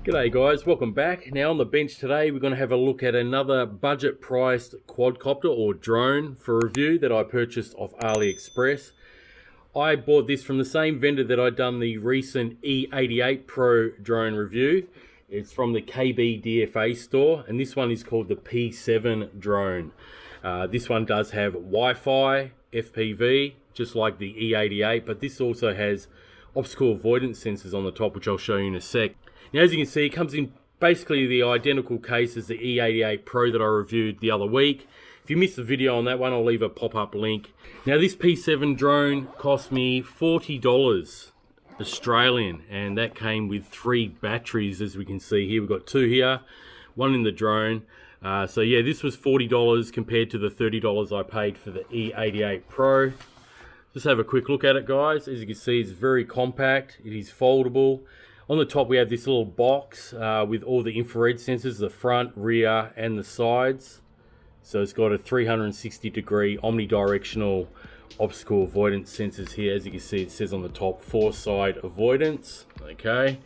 G'day guys, welcome back. Now on the bench today we're going to have a look at another budget priced quadcopter or drone for review that I purchased off Aliexpress. I bought this from the same vendor that I'd done the recent E88 Pro drone review. It's from the KB DFA store, and this one is called the P7 drone. This one does have Wi-Fi, FPV, just like the E88, but this also has obstacle avoidance sensors on the top, which I'll show you in a sec. Now, as you can see, it comes in basically the identical case as the E88 Pro that I reviewed the other week. If you missed the video on that one, I'll leave a pop-up link. Now, this P7 drone cost me $40 Australian, and that came with 3 batteries, as we can see here. We've got 2 here, 1 in the drone. So yeah, this was $40 compared to the $30 I paid for the E88 Pro. Just have a quick look at it, guys. As you can see, it's very compact. It is foldable. On the top we have this little box with all the infrared sensors, the front, rear and the sides. So it's got a 360 degree omnidirectional obstacle avoidance sensors here. As you can see, it says on the top, 4-side avoidance. Okay.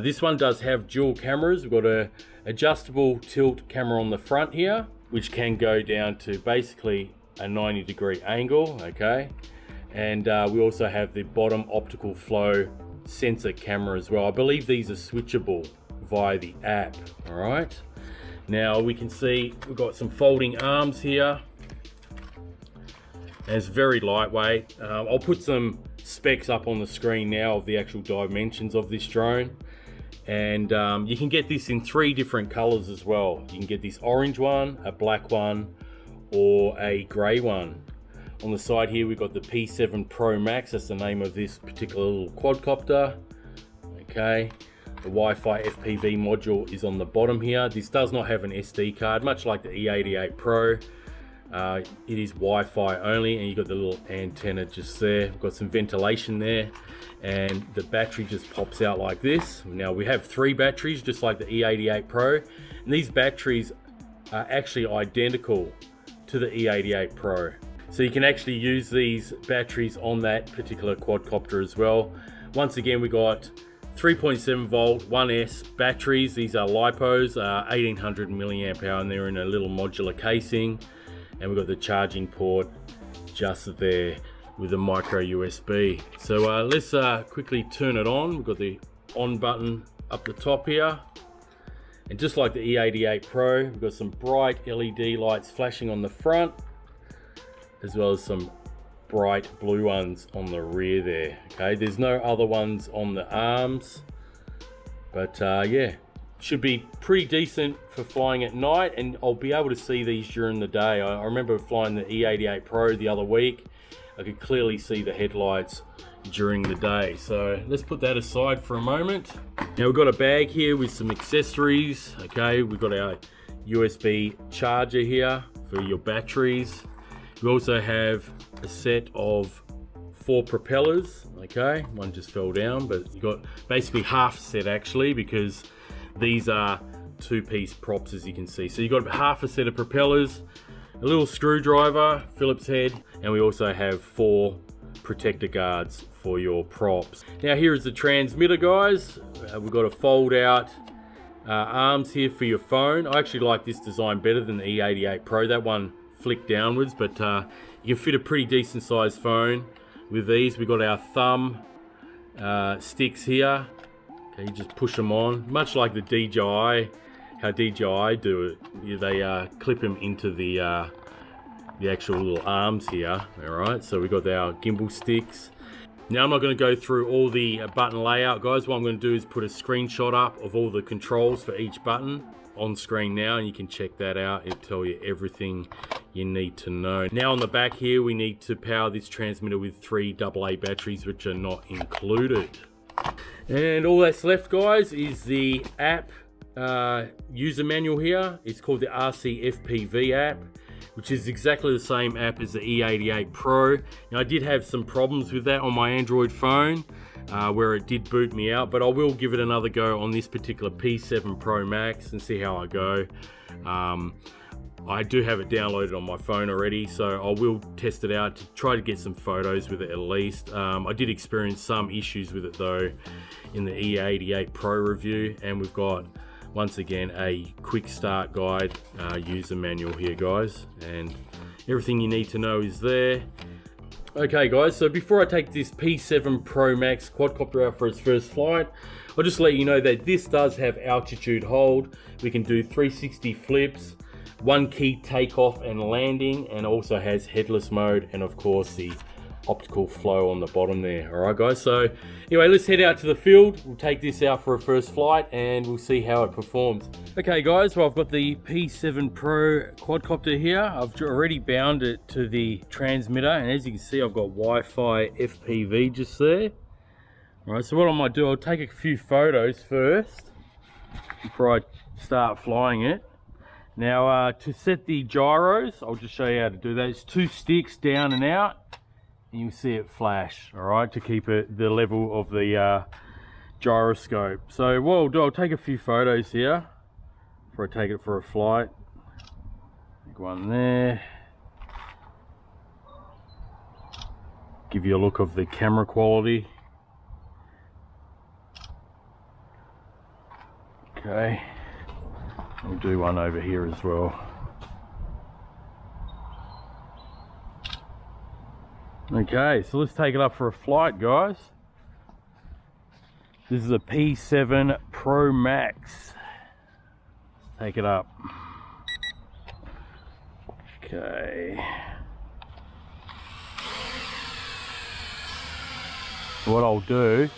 This one does have dual cameras. We've got a adjustable tilt camera on the front here, which can go down to basically a 90 degree angle. Okay. And we also have the bottom optical flow sensor camera as well. I believe these are switchable via the app. All right, now we can see we've got some folding arms here, and it's very lightweight. I'll put some specs up on the screen now of the actual dimensions of this drone, and you can get this in 3 different colors as well. You can get this orange one, a black one, or a gray one. On the side here we've got the P7 Pro Max, that's the name of this particular little quadcopter. Okay, the Wi-Fi FPV module is on the bottom here. This does not have an SD card, much like the E88 Pro. It is Wi-Fi only, and you've got the little antenna just there. We've got some ventilation there, and the battery just pops out like this. Now we have 3 batteries, just like the E88 Pro, and these batteries are actually identical to the E88 Pro. So you can actually use these batteries on that particular quadcopter as well. Once again, we got 3.7 volt 1S batteries. These are LiPos, 1800 milliamp hour, and they're in a little modular casing. And we've got the charging port just there with a micro USB. So let's quickly turn it on. We've got the on button up the top here. And just like the E88 Pro, we've got some bright LED lights flashing on the front, as well as some bright blue ones on the rear there. Okay, there's no other ones on the arms, but yeah, should be pretty decent for flying at night, and I'll be able to see these during the day. I remember flying the E88 Pro the other week. I could clearly see the headlights during the day. So let's put that aside for a moment. Now we've got a bag here with some accessories. Okay, we've got our USB charger here for your batteries. We also have a set of 4 propellers. Okay, one just fell down, but you got basically half a set actually, because these are 2-piece props, as you can see. So you got half a set of propellers, a little screwdriver, Phillips head, and we also have 4 protector guards for your props. Now here is the transmitter, guys. We've got a fold out arms here for your phone. I actually like this design better than the E88 Pro. That one flick downwards, but you can fit a pretty decent sized phone with these. We've got our thumb sticks here. Okay, you just push them on, much like the DJI, how DJI do it. They clip them into the actual little arms here. All right, so we've got our gimbal sticks. Now I'm not going to go through all the button layout, guys. What I'm going to do is put a screenshot up of all the controls for each button on screen now, and you can check that out. It'll tell you everything you need to know. Now on the back here, we need to power this transmitter with 3 AA batteries, which are not included. And all that's left, guys, is the app user manual here. It's called the RC FPV app, which is exactly the same app as the E88 Pro. Now I did have some problems with that on my Android phone, where it did boot me out, but I will give it another go on this particular P7 Pro Max and see how I go. I do have it downloaded on my phone already, so I will test it out to try to get some photos with it at least. I did experience some issues with it though in the E88 Pro review, and we've got, once again, a quick start guide, user manual here, guys, and everything you need to know is there. Okay guys, so before I take this P7 Pro Max quadcopter out for its first flight, I'll just let you know that this does have altitude hold. We can do 360 flips, 1 key takeoff and landing, and also has headless mode, and of course the optical flow on the bottom there. Alright guys, so anyway, let's head out to the field. We'll take this out for a first flight and we'll see how it performs. Okay guys, well, I've got the P7 Pro quadcopter here. I've already bound it to the transmitter, and as you can see, I've got Wi-Fi FPV just there. Alright, so what I might do, I'll take a few photos first before I start flying it. Now to set the gyros, I'll just show you how to do that. It's 2 sticks down and out, and you'll see it flash, all right, to keep it the level of the gyroscope. So what I'll do, I'll take a few photos here before I take it for a flight. Take one there. Give you a look of the camera quality. Okay, we'll do one over here as well. Okay, so let's take it up for a flight, guys. This is a P7 Pro Max. Let's take it up. Okay. What I'll do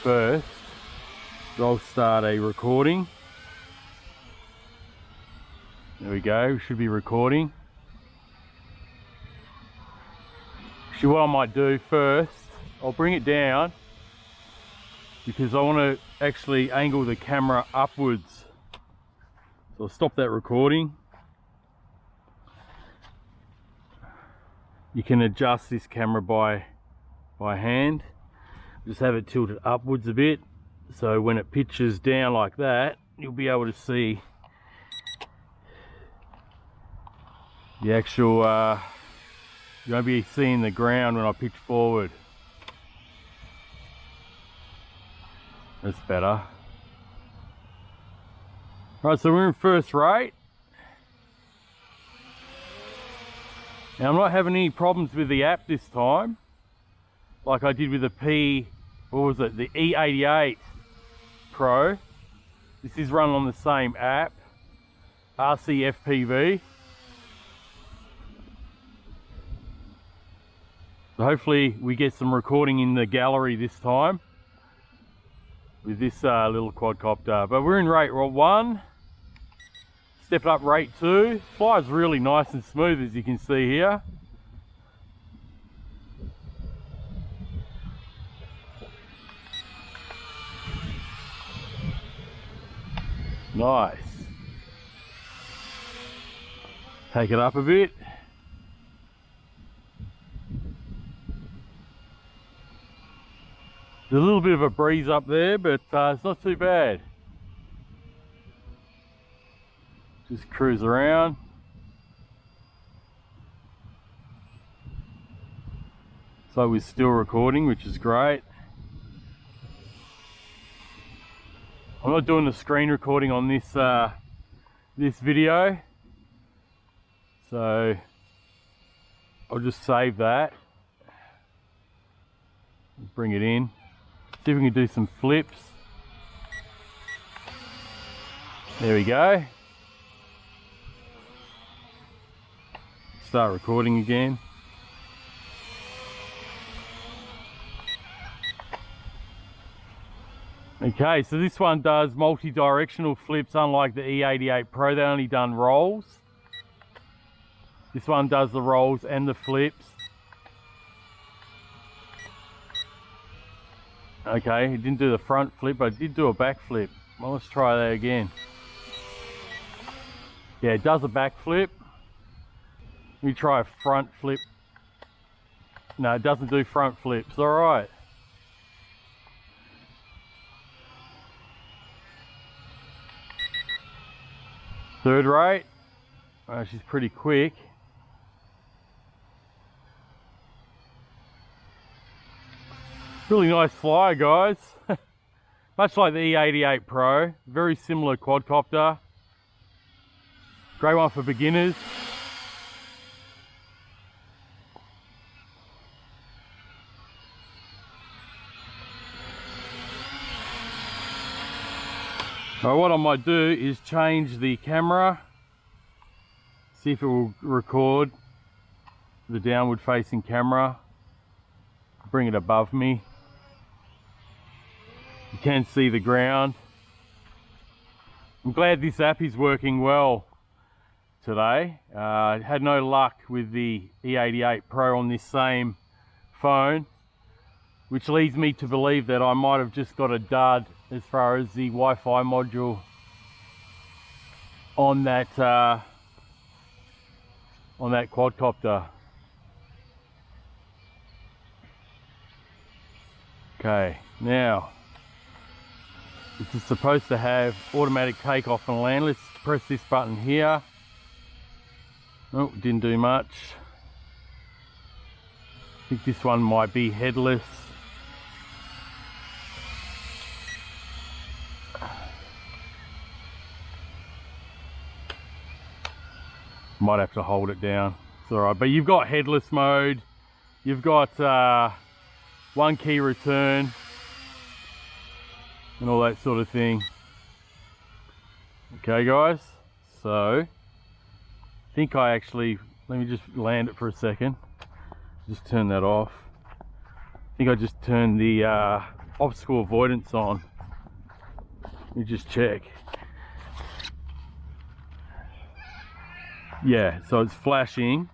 first, I'll start a recording. There we go, we should be recording. Actually, what I might do first, I'll bring it down because I want to actually angle the camera upwards. So I'll stop that recording. You can adjust this camera by hand. Just have it tilted upwards a bit, so when it pitches down like that, you'll be able to see the actual, you won't be seeing the ground when I pitch forward. That's better. Right, so we're in first rate. Now I'm not having any problems with the app this time, like I did with the the E88 Pro. This is run on the same app, RCFPV. So hopefully we get some recording in the gallery this time with this little quadcopter. But we're in rate 1, step up rate 2. Flies really nice and smooth, as you can see here. Nice. Take it up a bit. There's a little bit of a breeze up there, but it's not too bad. Just cruise around. So we're still recording, which is great. I'm not doing the screen recording on this this video, so I'll just save that. Bring it in. See if we can do some flips. There we go. Start recording again. Okay, so this one does multi-directional flips, unlike the E88 Pro. They only done rolls. This one does the rolls and the flips. Okay, it didn't do the front flip, but it did do a back flip. Well, let's try that again. Yeah, it does a back flip. Let me try a front flip. No, it doesn't do front flips. All right. Third rate. She's pretty quick. Really nice flyer, guys. Much like the E88 Pro, very similar quadcopter. Great one for beginners. Now what I might do is change the camera, see if it will record the downward facing camera, bring it above me. You can see the ground. I'm glad this app is working well today. I had no luck with the E88 Pro on this same phone, which leads me to believe that I might have just got a dud as far as the Wi-Fi module on that quadcopter. Okay, now this is supposed to have automatic takeoff and land. Let's press this button here. Oh, didn't do much. I think this one might be headless. Might have to hold it down. It's alright, but you've got headless mode. You've got one key return and all that sort of thing. Okay guys, so I think I actually, let me just land it for a second. Just turn that off. I think I just turned the obstacle avoidance on. Let me just check. Yeah, so it's flashing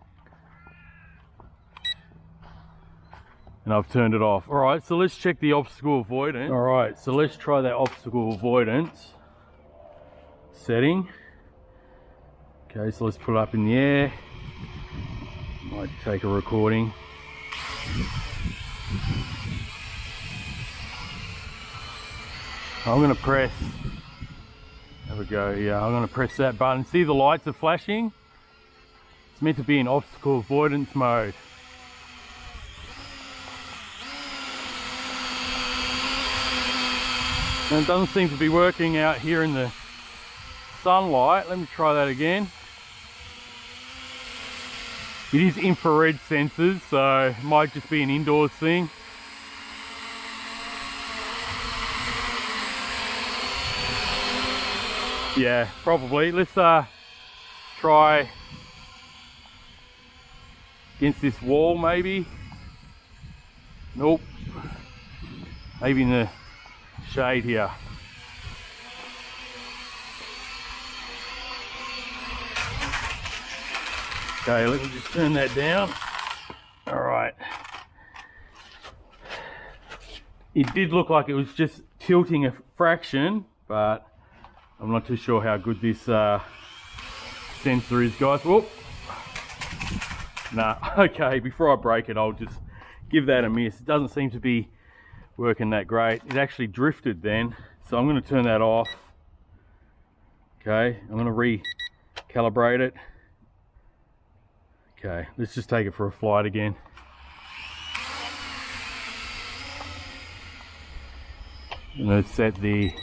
and I've turned it off. All right, so let's check the obstacle avoidance. All right, so let's try that obstacle avoidance setting. Okay, so let's put it up in the air. Might take a recording. I'm gonna press, there we go, yeah, I'm gonna press that button. See the lights are flashing? It's meant to be in obstacle avoidance mode. And it doesn't seem to be working out here in the sunlight. Let me try that again. It is infrared sensors, so it might just be an indoors thing. Yeah, probably. Let's try against this wall maybe. Nope. Maybe in the shade here. Okay, let me just turn that down. All right. It did look like it was just tilting a fraction, but I'm not too sure how good this sensor is, guys. Whoop. Nah, okay, before I break it, I'll just give that a miss. It doesn't seem to be working that great. It actually drifted then, so I'm going to turn that off. Okay, I'm going to recalibrate it. Okay, let's just take it for a flight again. I'm going to set it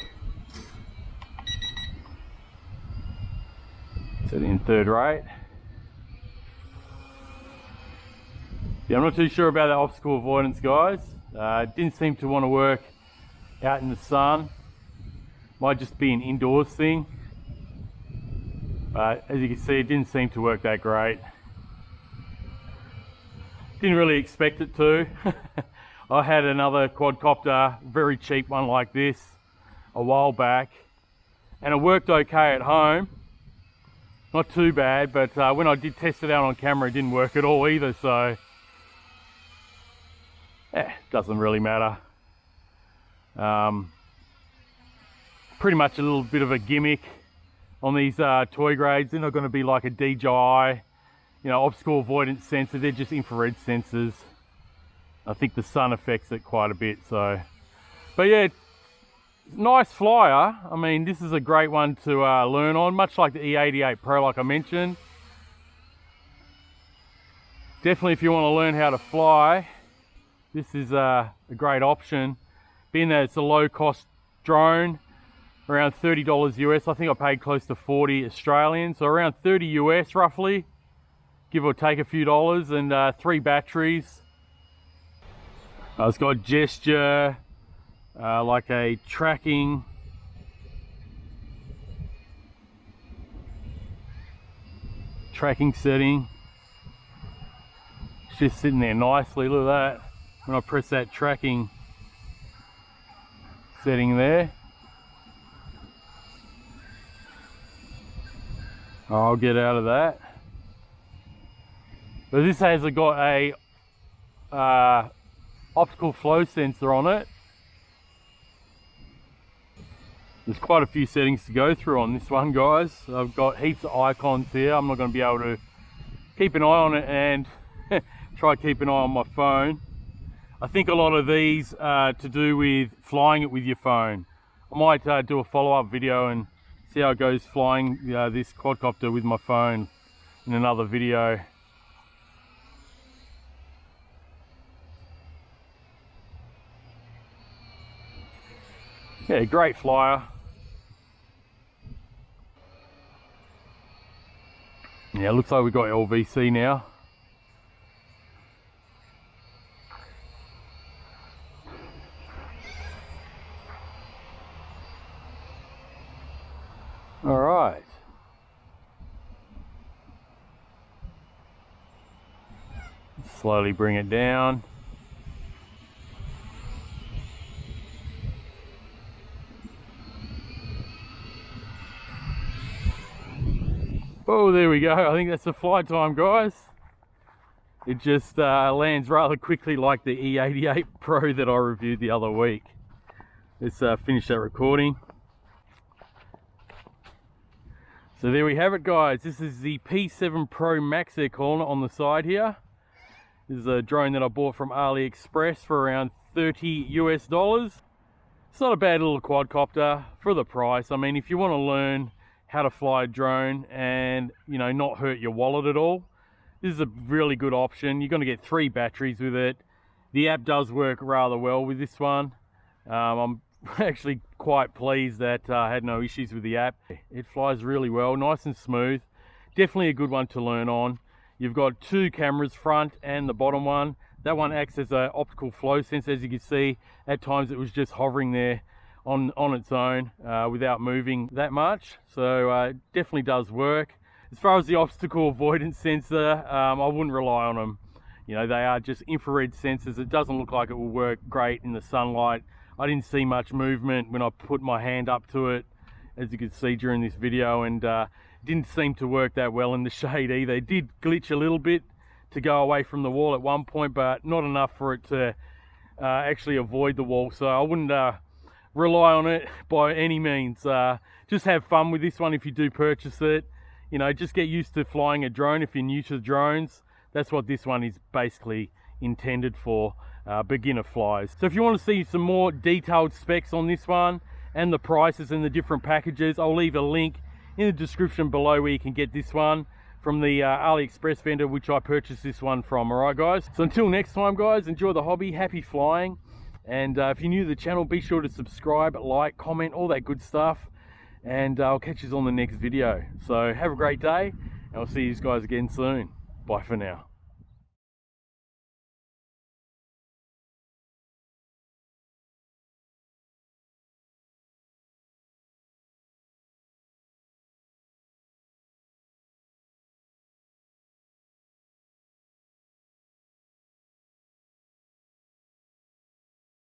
in third rate. Yeah, I'm not too sure about that obstacle avoidance, guys. It didn't seem to want to work out in the sun. Might just be an indoors thing. But as you can see, it didn't seem to work that great. Didn't really expect it to. I had another quadcopter, very cheap one like this, a while back, and it worked okay at home. Not too bad, but when I did test it out on camera, it didn't work at all either, so doesn't really matter. Pretty much a little bit of a gimmick on these toy grades. They're not going to be like a DJI, you know, obstacle avoidance sensor. They're just infrared sensors. I think the sun affects it quite a bit, so. But yeah, nice flyer. I mean, this is a great one to learn on, much like the E88 Pro, like I mentioned. definitely if you want to learn how to fly, this is a great option. Being that it's a low cost drone, around $30 US. I think I paid close to 40 Australian, so around 30 US roughly, give or take a few dollars, and 3 batteries. It's got gesture, like a tracking setting. It's just sitting there nicely. Look at that. When I press that tracking setting there, I'll get out of that. But this has got a optical flow sensor on it. There's quite a few settings to go through on this one, guys. I've got heaps of icons here. I'm not going to be able to keep an eye on it and try to keep an eye on my phone. I think a lot of these are to do with flying it with your phone. I might do a follow-up video and see how it goes flying this quadcopter with my phone in another video. Yeah, great flyer. Yeah, it looks like we've got LVC now. All right. Slowly bring it down. Oh, there we go. I think that's the flight time, guys. It just lands rather quickly like the E88 Pro that I reviewed the other week. Let's finish that recording. So there we have it, guys. This is the P7 Pro Max, they're calling it, on the side here. This is a drone that I bought from Aliexpress for around $30 US. It's not a bad little quadcopter for the price. I mean, if you want to learn how to fly a drone and, you know, not hurt your wallet at all, this is a really good option. You're going to get 3 batteries with it. The app does work rather well with this one. I'm actually quite pleased that I had no issues with the app. It flies really well, nice and smooth. Definitely a good one to learn on. You've got 2 cameras, front and the bottom one. That one acts as an optical flow sensor. As you can see, at times it was just hovering there on its own without moving that much. So it definitely does work. As far as the obstacle avoidance sensor, I wouldn't rely on them. You know, they are just infrared sensors. It doesn't look like it will work great in the sunlight. I didn't see much movement when I put my hand up to it, as you can see during this video, and didn't seem to work that well in the shade either. It did glitch a little bit to go away from the wall at one point, but not enough for it to actually avoid the wall. So I wouldn't rely on it by any means. Just have fun with this one if you do purchase it. You know, just get used to flying a drone if you're new to drones. That's what this one is basically intended for, beginner flies. So if you want to see some more detailed specs on this one and the prices and the different packages, I'll leave a link in the description below where you can get this one from the AliExpress vendor, which I purchased this one from. All right, guys. So until next time, guys, enjoy the hobby, happy flying. And if you're new to the channel, be sure to subscribe, like, comment, all that good stuff. And I'll catch you on the next video. So have a great day, and I'll see you guys again soon. Bye for now.